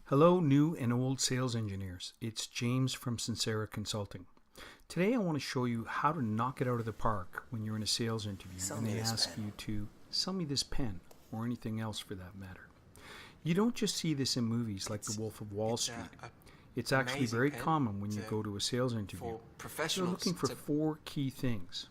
Hello, new and old sales engineers. It's James from Sincera Consulting. Today I want to show you how to knock it out of the park when you're in a sales interview and they ask you to sell me this pen or anything else for that matter. You don't just see this in movies like The Wolf of Wall Street. It's actually very common when you go to a sales interview. They're looking for four key things.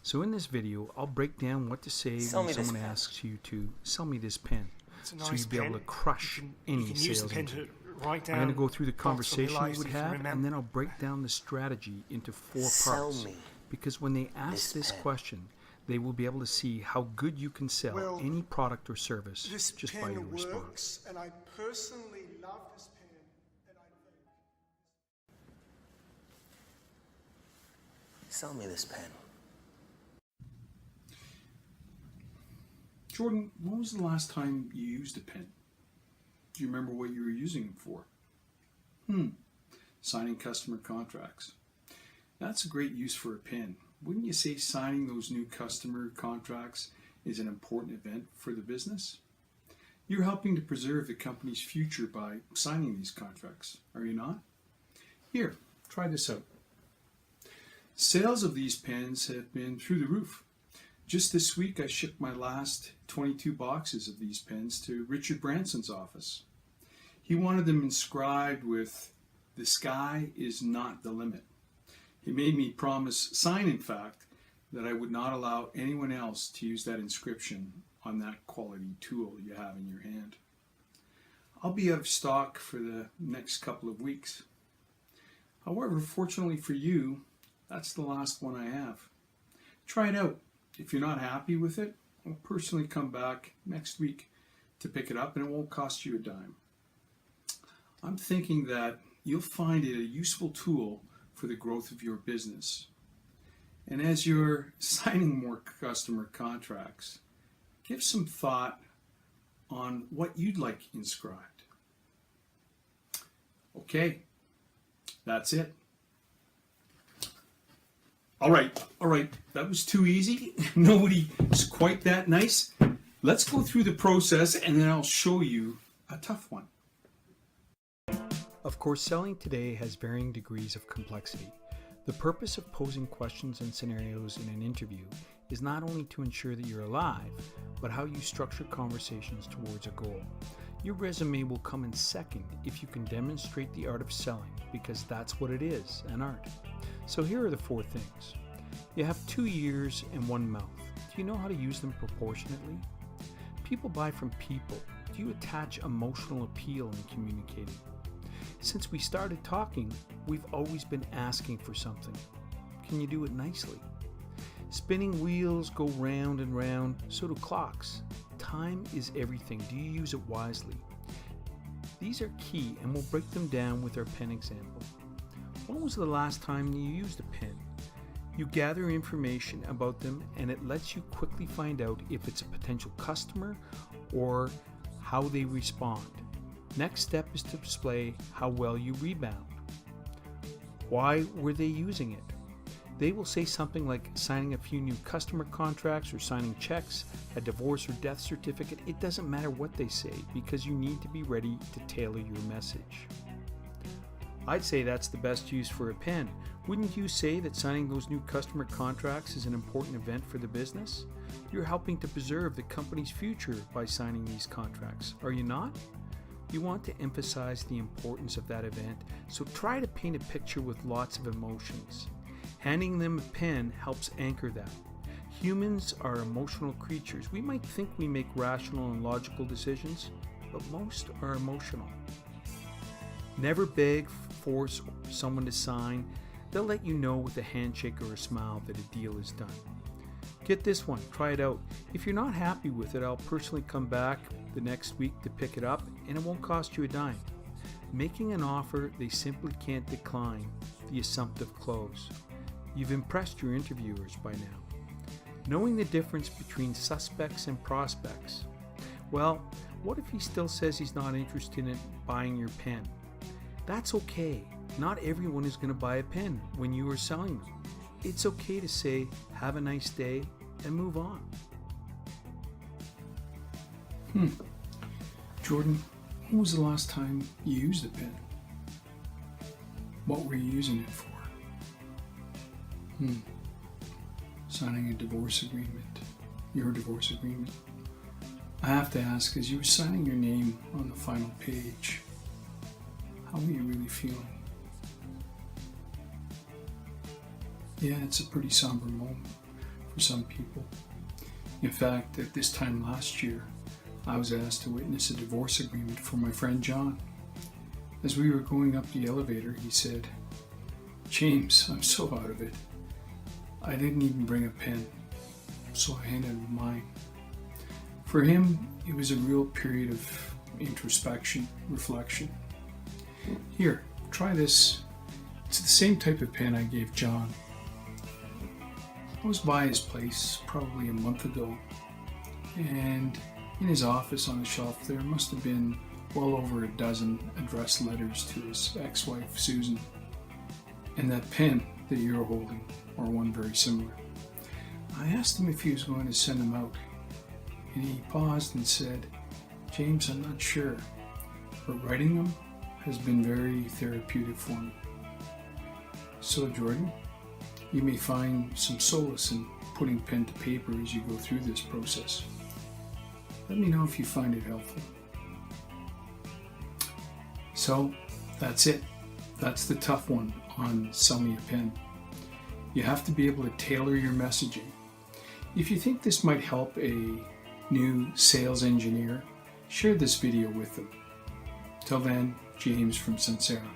So in this video, I'll break down what to say when someone asks you to sell me this pen. So you'll be able to crush any sales interview. I'm going to go through the conversation you would have, and then I'll break down the strategy into four parts. Because when they ask this question, they will be able to see how good you can sell any product or service just by your response. And I personally love this pen, and I think... Sell me this pen. Jordan, when was the last time you used a pen? Do you remember what you were using it for? Signing customer contracts. That's a great use for a pen. Wouldn't you say signing those new customer contracts is an important event for the business? You're helping to preserve the company's future by signing these contracts, are you not? Here, try this out. Sales of these pens have been through the roof. Just this week, I shipped my last 22 boxes of these pens to Richard Branson's office. He wanted them inscribed with, "The sky is not the limit." He made me sign, in fact, that I would not allow anyone else to use that inscription on that quality tool you have in your hand. I'll be out of stock for the next couple of weeks. However, fortunately for you, that's the last one I have. Try it out. If you're not happy with it, I'll personally come back next week to pick it up, and it won't cost you a dime. I'm thinking that you'll find it a useful tool for the growth of your business. And as you're signing more customer contracts, give some thought on what you'd like inscribed. Okay, that's it. All right, that was too easy. Nobody is quite that nice. Let's go through the process and then I'll show you a tough one. Of course, selling today has varying degrees of complexity. The purpose of posing questions and scenarios in an interview is not only to ensure that you're alive, but how you structure conversations towards a goal. Your resume will come in second if you can demonstrate the art of selling, because that's what it is, an art. So here are the four things. You have 2 ears and 1 mouth. Do you know how to use them proportionately? People buy from people. Do you attach emotional appeal in communicating? Since we started talking, we've always been asking for something. Can you do it nicely? Spinning wheels go round and round, so do clocks. Time is everything. Do you use it wisely? These are key, and we'll break them down with our pen example. When was the last time you used a pen? You gather information about them, and it lets you quickly find out if it's a potential customer or how they respond. Next step is to display how well you rebound. Why were they using it? They will say something like signing a few new customer contracts or signing checks, a divorce or death certificate. It doesn't matter what they say because you need to be ready to tailor your message. I'd say that's the best use for a pen. Wouldn't you say that signing those new customer contracts is an important event for the business? You're helping to preserve the company's future by signing these contracts, are you not? You want to emphasize the importance of that event, so try to paint a picture with lots of emotions. Handing them a pen helps anchor that. Humans are emotional creatures. We might think we make rational and logical decisions, but most are emotional. Never beg, force someone to sign. They'll let you know with a handshake or a smile that a deal is done. Get this one, try it out. If you're not happy with it, I'll personally come back the next week to pick it up, and it won't cost you a dime. Making an offer they simply can't decline, the assumptive close. You've impressed your interviewers by now. Knowing the difference between suspects and prospects. Well, what if he still says he's not interested in buying your pen? That's okay. Not everyone is going to buy a pen when you are selling them. It's okay to say, have a nice day, and move on. Jordan, When was the last time you used a pen? What were you using it for? Signing a divorce agreement. Your divorce agreement. I have to ask, as you were signing your name on the final page, how were you really feeling? Yeah, it's a pretty somber moment for some people. In fact, at this time last year, I was asked to witness a divorce agreement for my friend John. As we were going up the elevator, he said, "James, I'm so out of it. I didn't even bring a pen, so I handed him mine." For him, it was a real period of introspection, reflection. Here, try this. It's the same type of pen I gave John. I was by his place probably a month ago, and in his office on the shelf there must have been well over a dozen addressed letters to his ex-wife Susan. And that pen that you're holding, or one very similar. I asked him if he was going to send them out, and he paused and said, "James, I'm not sure, but writing them has been very therapeutic for me." So, Jordan, you may find some solace in putting pen to paper as you go through this process. Let me know if you find it helpful. So, that's it. That's the tough one on Sell Me a Pen. You have to be able to tailor your messaging. If you think this might help a new sales engineer, share this video with them. Till then, James from Sincera.